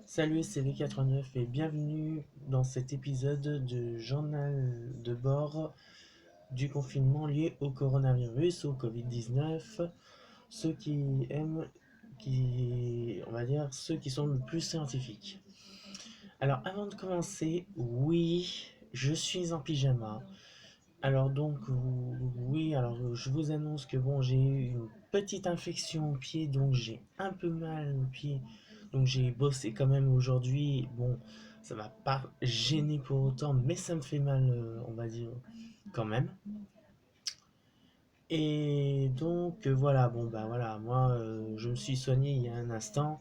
Salut, c'est V89 et bienvenue dans cet épisode de journal de bord du confinement lié au coronavirus, au Covid-19. Ceux qui aiment, on va dire, ceux qui sont le plus scientifiques. Alors, avant de commencer, oui, je suis en pyjama. Alors donc, oui, alors je vous annonce que bon, j'ai eu une petite infection au pied, donc j'ai un peu mal au pied. Donc j'ai bossé quand même aujourd'hui. Bon, ça m'a pas gêné pour autant, mais ça me fait mal, on va dire, quand même. Et donc voilà, bon bah voilà, moi je me suis soigné il y a un instant.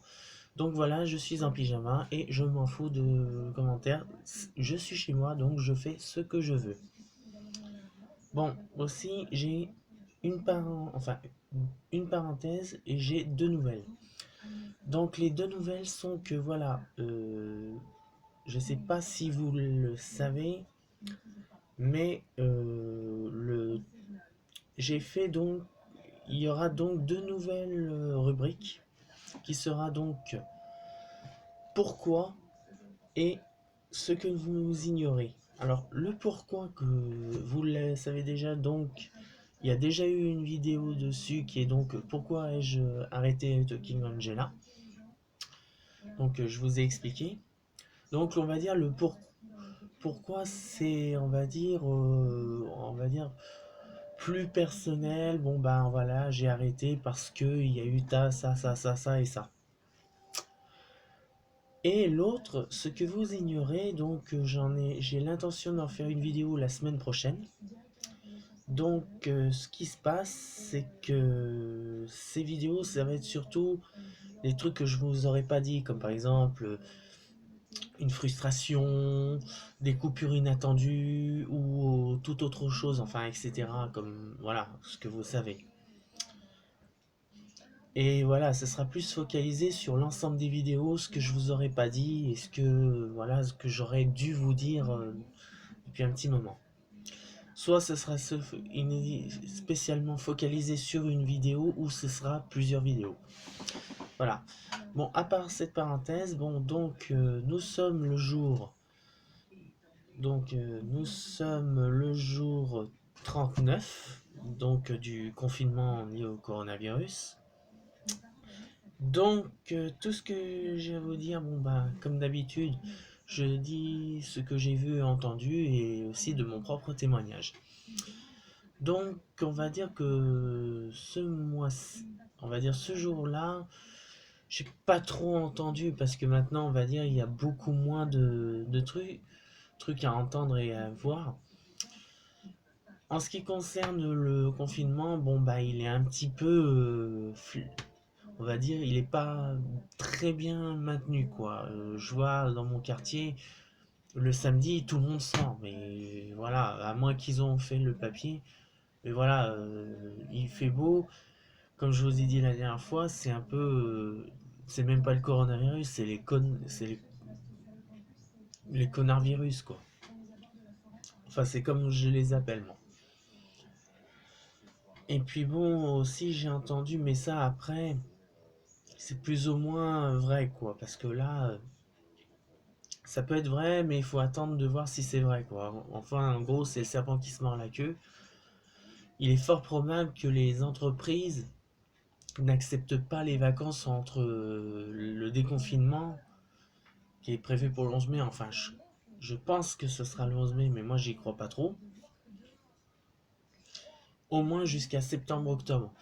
Donc voilà, je suis en pyjama et je m'en fous de commentaires. Je suis chez moi, donc je fais ce que je veux. Bon, aussi, j'ai enfin, une parenthèse et j'ai deux nouvelles. Donc, les deux nouvelles sont que voilà, je sais pas si vous le savez, mais j'ai fait donc, il y aura donc deux nouvelles rubriques qui sera donc pourquoi et ce que vous ignorez. Alors, le pourquoi que vous le savez déjà, donc il y a déjà eu une vidéo dessus qui est donc pourquoi ai-je arrêté Talking Angela. Donc je vous ai expliqué. Donc on va dire pourquoi c'est on va dire plus personnel. Bon ben voilà, j'ai arrêté parce que il y a eu ça et ça. Et l'autre, ce que vous ignorez, donc j'ai l'intention d'en faire une vidéo la semaine prochaine. Donc, ce qui se passe, c'est que ces vidéos, ça va être surtout des trucs que je vous aurais pas dit, comme par exemple une frustration, des coupures inattendues ou toute autre chose, enfin, etc. Comme voilà, ce que vous savez. Et voilà, ce sera plus focalisé sur l'ensemble des vidéos, ce que je vous aurais pas dit et ce que j'aurais dû vous dire depuis un petit moment. Soit ce sera spécialement focalisé sur une vidéo ou ce sera plusieurs vidéos. Voilà. Bon, à part cette parenthèse, bon, donc nous sommes le jour. Donc nous sommes le jour 39 donc du confinement lié au coronavirus. Donc tout ce que j'ai à vous dire, bon bah comme d'habitude, je dis ce que j'ai vu et entendu et aussi de mon propre témoignage. Donc on va dire que ce mois, on va dire ce jour-là, j'ai pas trop entendu parce que maintenant on va dire il y a beaucoup moins de trucs à entendre et à voir. En ce qui concerne le confinement, bon bah il est un petit peu, on va dire, il est pas très bien maintenu quoi. Je vois dans mon quartier, le samedi tout le monde sort, mais voilà, à moins qu'ils ont fait le papier. Mais voilà, il fait beau. Comme je vous ai dit la dernière fois, c'est un peu, c'est même pas le coronavirus, c'est les connards virus quoi. Enfin c'est comme je les appelle moi. Et puis bon aussi j'ai entendu, mais ça après c'est plus ou moins vrai quoi, parce que là ça peut être vrai, mais il faut attendre de voir si c'est vrai quoi. Enfin en gros c'est le serpent qui se mord la queue. Il est fort probable que les entreprises n'acceptent pas les vacances entre le déconfinement qui est prévu pour le 11 mai. Enfin, je pense que ce sera le 11 mai, mais moi j'y crois pas trop. Au moins jusqu'à septembre-octobre.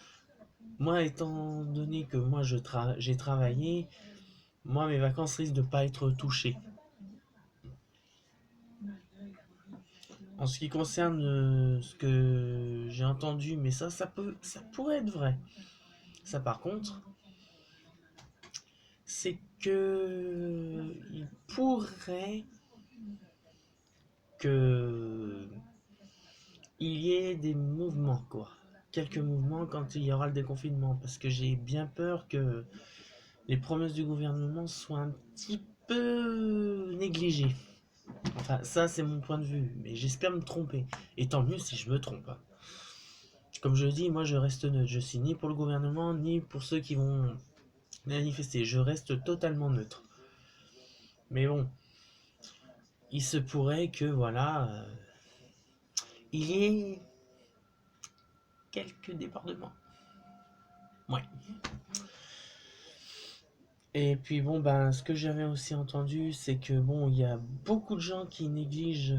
Moi, étant donné que moi j'ai travaillé, moi mes vacances risquent de pas être touchées. En ce qui concerne ce que j'ai entendu, mais ça pourrait être vrai. Ça par contre, c'est que il pourrait que il y ait des mouvements, quoi. Quelques mouvements quand il y aura le déconfinement, parce que j'ai bien peur que les promesses du gouvernement soient un petit peu négligées. Enfin, ça c'est mon point de vue, mais j'espère me tromper. Et tant mieux si je me trompe. Comme je dis, moi je reste neutre. Je suis ni pour le gouvernement, ni pour ceux qui vont manifester. Je reste totalement neutre. Mais bon, il se pourrait que voilà, il y ait quelques débordements. Ouais. Et puis bon, ben, ce que j'avais aussi entendu, c'est que bon, il y a beaucoup de gens qui négligent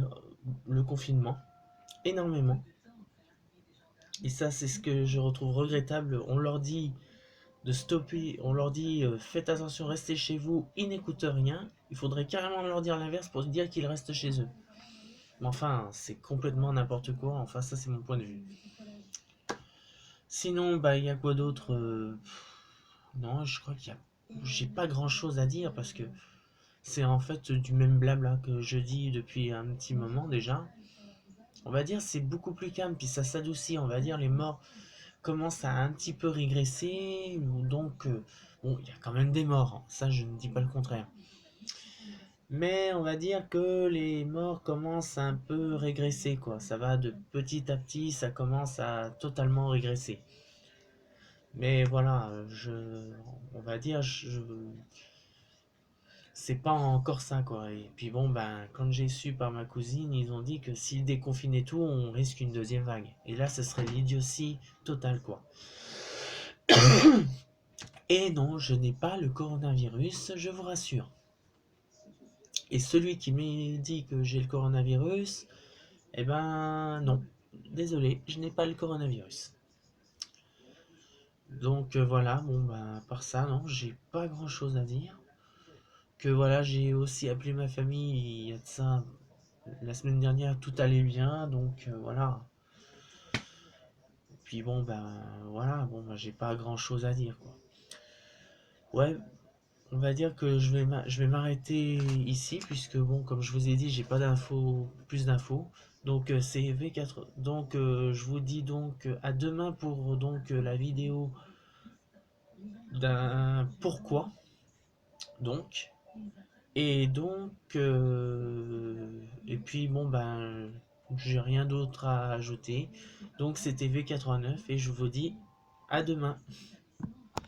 le confinement, énormément. Et ça, c'est ce que je retrouve regrettable. On leur dit de stopper, on leur dit faites attention, restez chez vous, ils n'écoutent rien. Il faudrait carrément leur dire l'inverse pour se dire qu'ils restent chez eux. Mais enfin, c'est complètement n'importe quoi. Enfin, ça, c'est mon point de vue. Sinon, bah, il y a quoi d'autre Non, je crois qu'il y a. J'ai pas grand chose à dire parce que c'est en fait du même blabla que je dis depuis un petit moment déjà. On va dire c'est beaucoup plus calme, puis ça s'adoucit. On va dire les morts commencent à un petit peu régresser. Donc, bon, il y a quand même des morts, hein, ça je ne dis pas le contraire. Mais on va dire que les morts commencent à un peu régresser, quoi. Ça va de petit à petit, ça commence à totalement régresser. Mais voilà, on va dire, c'est pas encore ça, quoi. Et puis bon, ben, quand j'ai su par ma cousine, ils ont dit que s'ils déconfinaient tout, on risque une deuxième vague. Et là, ce serait l'idiotie totale, quoi. Et non, je n'ai pas le coronavirus, je vous rassure. Et celui qui m'a dit que j'ai le coronavirus, eh ben non. Désolé, je n'ai pas le coronavirus. Donc voilà, bon ben, à part ça, non, j'ai pas grand chose à dire. Que voilà, j'ai aussi appelé ma famille il y a de ça la semaine dernière, tout allait bien, donc voilà. Puis bon ben voilà, bon ben, j'ai pas grand chose à dire, quoi. Ouais, on va dire que je vais m'arrêter ici puisque bon, comme je vous ai dit, j'ai pas d'infos, plus d'infos. Donc c'est V4. Donc je vous dis donc à demain pour donc la vidéo d'un pourquoi. Donc et puis bon ben j'ai rien d'autre à ajouter. Donc c'était V89 et je vous dis à demain.